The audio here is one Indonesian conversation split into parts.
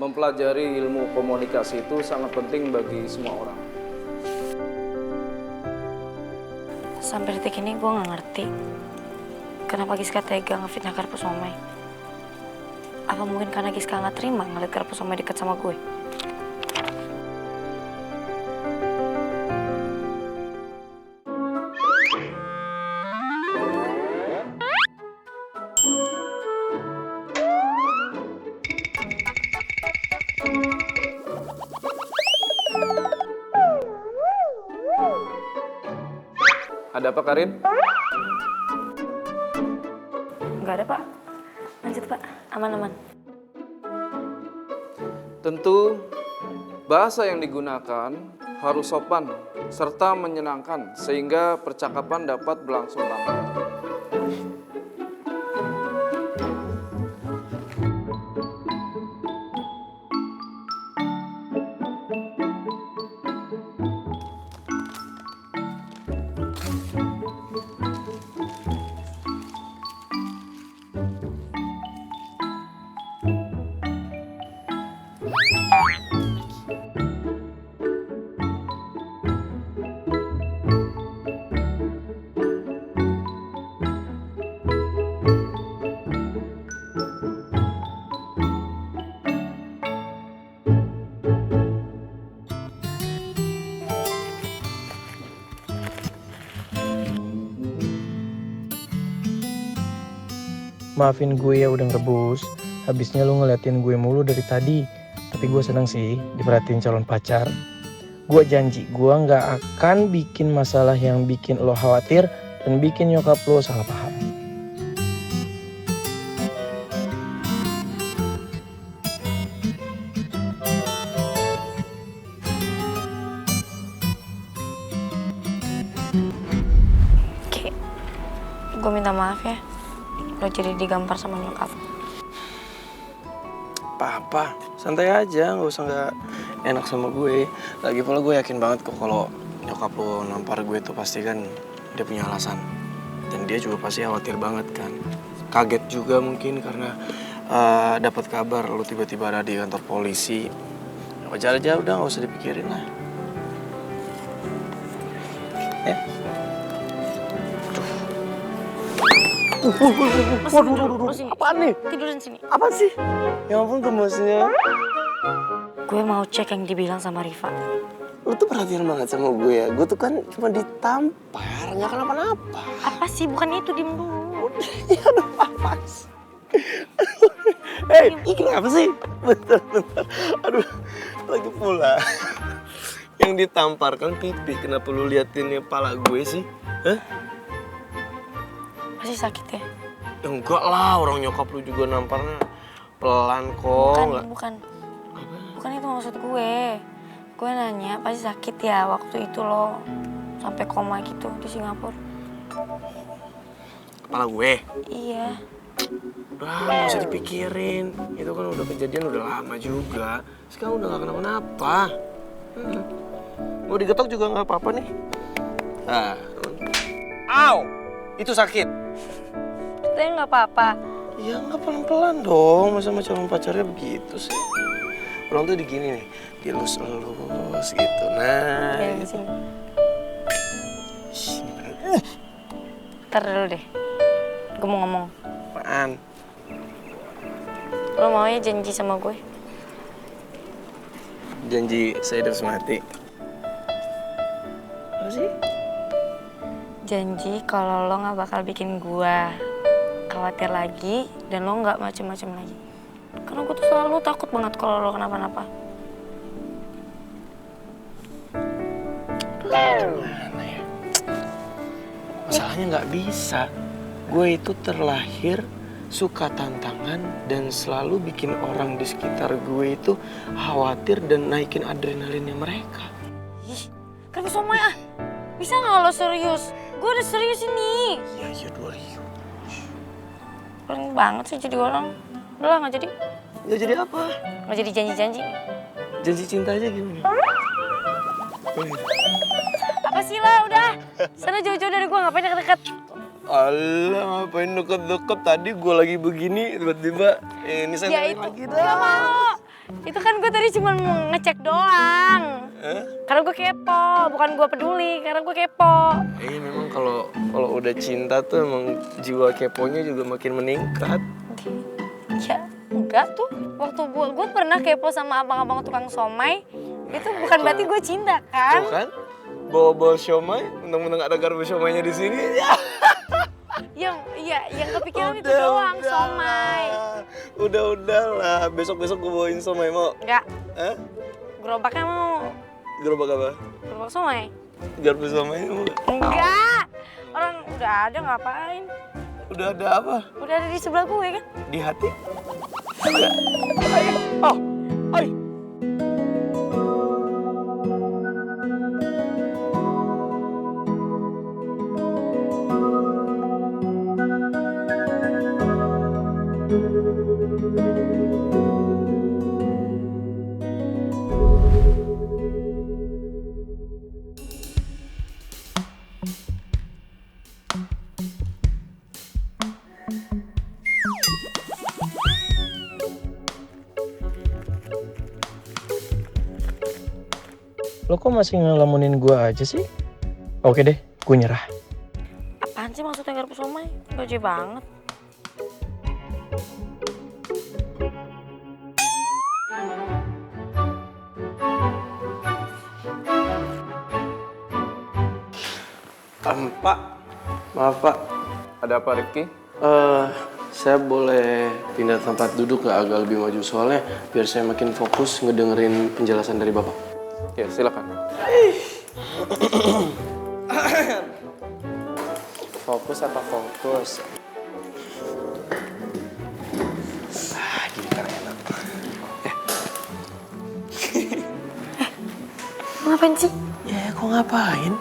mempelajari ilmu komunikasi itu sangat penting bagi semua orang. Sampai detik ini gue gak ngerti kenapa Giska tega ngefitnah Karpus Somai. Apa mungkin karena Giska gak terima ngeliat Karpus Somai deket sama gue? Ada apa, Karin? Gak ada, Pak. Lanjut, Pak. Aman-aman. Tentu bahasa yang digunakan harus sopan serta menyenangkan sehingga percakapan dapat berlangsung lama. Maafin gue ya udah ngerebus. Habisnya lu ngeliatin gue mulu dari tadi. Tapi gue seneng sih diperhatiin calon pacar. Gue janji gue gak akan bikin masalah yang bikin lo khawatir dan bikin nyokap lo salah paham. Ki, gue minta maaf ya. Lo jadi digampar sama nyokap. Apa-apa, santai aja, gak usah gak enak sama gue. Lagi pula gue yakin banget kok kalau nyokap lo nampar gue tuh pasti kan dia punya alasan. Dan dia juga pasti khawatir banget kan. Kaget juga mungkin karena dapat kabar lo tiba-tiba ada di kantor polisi. Wajar aja, udah gak usah dipikirin lah. Ya. Waduh, apaan nih? Tidurin sini. Apa sih? Ya ampun gemesnya. Gue mau cek yang dibilang sama Riva. Lu tuh perhatian banget sama gue ya. Gue tuh kan cuma ditampar, gak kenapa-napa. Apa sih? Bukan itu, diem dulu. Ya aduh, apa sih? Hei, kenapa sih? Bentar. Aduh, lagi pula. Yang ditampar kan pipi, kenapa lu liatin kepala gue sih? Hah? Masih sakit ya? Ya enggak lah, orang nyokap lu juga namparnya pelan kok. Bukan itu maksud gue. Gue nanya pasti sakit ya waktu itu lo sampai koma gitu di Singapura. Kepala gue? Iya. Udah, gak usah dipikirin. Itu kan udah kejadian udah lama juga. Sekarang udah gak kenapa-napa. Mau digetok juga gak apa-apa nih. Nah. Au! Itu sakit. Tapi nggak apa-apa. Ya nggak pelan-pelan dong. Masa calon pacarnya begitu sih? Orang tuh digini nih. Dilus-elus gitu. Nah. Ya, di sini. Ntar dulu deh. Gue mau ngomong. Apaan? Lo mau ya janji sama gue? Janji saya terus mati. Apa sih? Janji kalau lo nggak bakal bikin gue khawatir lagi dan lo nggak macem-macem lagi. Karena gue tuh selalu takut banget kalau lo kenapa-napa. Gimana ya? Masalahnya nggak bisa. Gue itu terlahir suka tantangan dan selalu bikin orang di sekitar gue itu khawatir dan naikin adrenalinnya mereka. Ih, kan Somai ah. Bisa nggak lo serius? Gue udah serius ini. Iya, 2000. Keren banget sih jadi orang. Udah lah, nggak jadi. Nggak jadi apa? Nggak jadi janji-janji. Janji cinta aja gimana? Apa sih lah, udah. Sana jauh-jauh dari gue, ngapain deket-deket. Alah, ngapain deket-deket? Tadi gue lagi begini, tiba-tiba ini saya Ya itu, lagi gak mau. Itu kan gue tadi cuma mau ngecek doang. Karena gue kepo, bukan gue peduli, karena gue kepo. Memang kalau udah cinta tuh emang jiwa keponya juga makin meningkat. Ya, enggak tuh. Waktu gue pernah kepo sama abang-abang tukang somai, itu bukan berarti gue cinta kan? Tuh kan? Bawa siomay, mentang-mentang ada garpu siomaynya di sini. yang kepikiran itu doang, somai. Udah lah, besok-besok gue bawain somay, mau? Enggak. Hah? Gerobaknya mau. Gerobak apa? Gerobak somai. Garpu siomaynya mau? Enggak. Orang udah ada ngapain? Udah ada apa? Udah ada di sebelah gue kan? Di hati? Ada. Oh, ay. Lo kok masih ngelamunin gue aja sih? Oke deh, gue nyerah. Apaan sih maksudnya garpu somai? Gaje banget. Pak, maaf Pak. Ada apa Rifki? Saya boleh pindah tempat duduk nggak agak lebih maju soalnya biar saya makin fokus ngedengerin penjelasan dari Bapak. Ya silakan. Fokus apa fokus? Gini kan enak. Ngapain sih? Ya kok ngapain?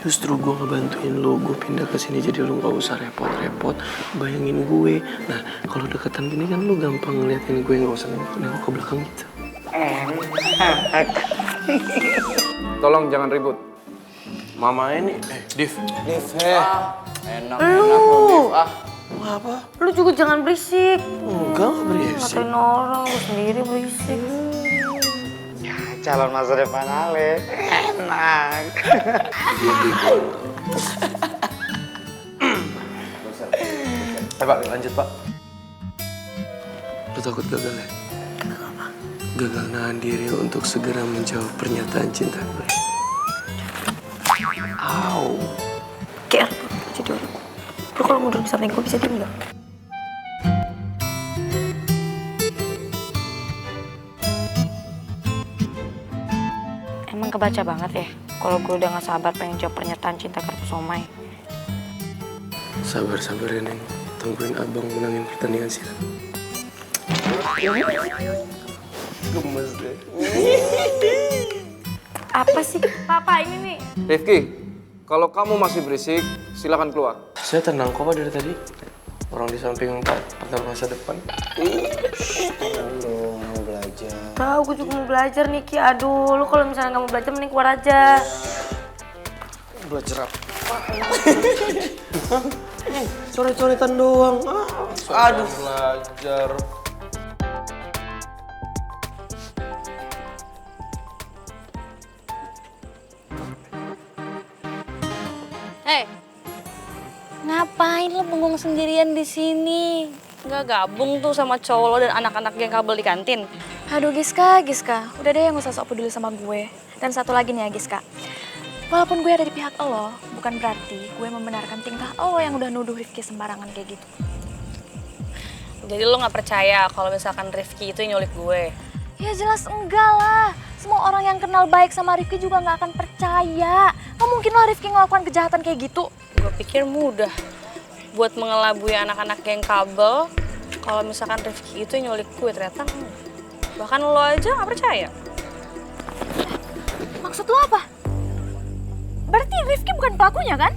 Justru gue ngebantuin lo, gue pindah ke sini jadi lo nggak usah repot-repot bayangin gue. Nah kalau deketan gini kan lo gampang ngeliatin gue, nggak usah nengok ke belakang gitu. Tolong jangan ribut. Mama ini, Div. Enak Lu, Apa? lu juga jangan berisik. Enggak berisik. Ngatain orang, lu sendiri berisik. calon masa depan Ale. Enak. Pak, lanjut Pak. Lo takut gagal ya? Gagal nahan diri untuk segera menjawab pernyataan cinta gue. Au. Kayak jadi orang. Lu kalau mundur di samping gue bisa diem gak? Emang kebaca banget ya kalau gue udah gak sabar pengen jawab pernyataan cinta garpu somai. Sabar-sabar ya, Neng. Tungguin abang menangin pertandingan silat. Gemes deh. Apa sih? Papa ini nih. Rifki, kalau kamu masih berisik, silakan keluar. Saya tenang kok Pak dari tadi. Orang di samping Pak, partner masa depan. Lu mau belajar. Tahu gue juga mau belajar nih Ki. Aduh, lu kalau misalnya nggak mau belajar mending keluar aja. Belajar apa? Coret-coretan doang. Aduh. Belajar. Hei, ngapain lo bengong sendirian di sini? Nggak gabung tuh sama cowok lo dan anak-anak geng kabel di kantin? Aduh Giska, udah deh yang usah sok peduli sama gue. Dan satu lagi nih ya Giska, walaupun gue ada di pihak lo, bukan berarti gue membenarkan tingkah lo yang udah nuduh Rifki sembarangan kayak gitu. Jadi lo nggak percaya kalau misalkan Rifki itu nyulik gue? Ya jelas enggak lah, semua orang yang kenal baik sama Rifki juga nggak akan percaya. Nggak mungkin lah Rifki ngelakuin kejahatan kayak gitu. Gue pikir mudah buat mengelabui anak-anak geng kabel kalau misalkan Rifki itu nyulik gue, ternyata enggak. Bahkan lo aja nggak percaya. Maksud lo apa? Berarti Rifki bukan pelakunya kan?